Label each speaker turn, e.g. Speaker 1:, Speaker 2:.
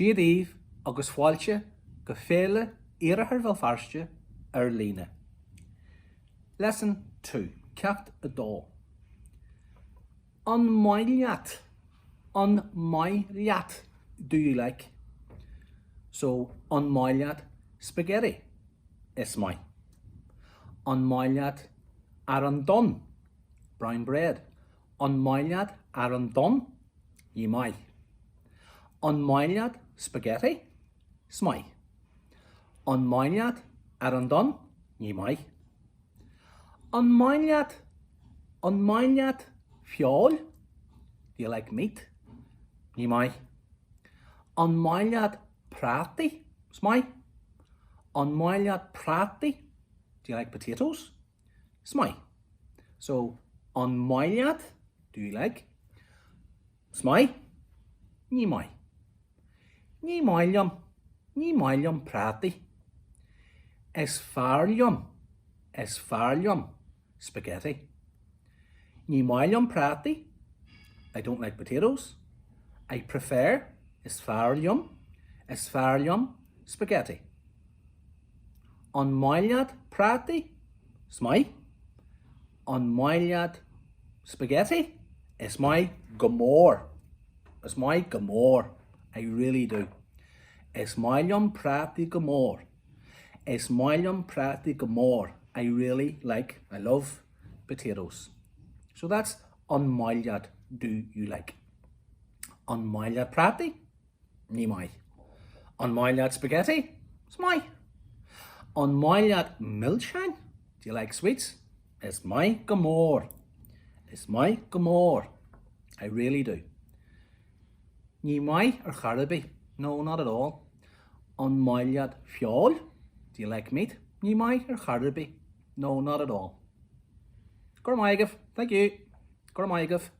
Speaker 1: Díodíomh agus fáilte go féile iarrthar bhfuil farste líne. Lesson 2. Ceacht a dó. An mailiat. An mailiat. Do you like? So, an mailiat spaghetti. Is mai. An mailiat ar an don. Brown bread. An mailiat ar an don. Yi mai. An mailiat spaghetti. Smai. An mailiat ar an don. Yi mai. An mailiat fiol. Do you like meat? Yi mai. An mailiat prati. Smai. An mailiat prati. Do you like potatoes? Smai. So, an mailiat, do you like? Smai. Ní mai. Ní mailiom prati. Es farliom spaghetti. Ní mailiom prati. I don't like potatoes. I prefer es farliom spaghetti. An mailiad prati. Smai. An mailiad spaghetti. Is my gamor. Is my gamor. I really do. Es mailiom prati gamor. Es mailiom prati gamor. I love potatoes. So that's an mailiad do you like. An mailiad prati. Ní mai. An mailiad spaghetti. Smai. An mailiad milkshine. Do you like sweets? It's my gamor. It's my gamor. I really do. Ní mai or charabi? No, not at all. An mailiad fiol. Do you like meat? Ní mai or charabi? No, not at all. Gormaigaf. Thank you. Gormaigaf.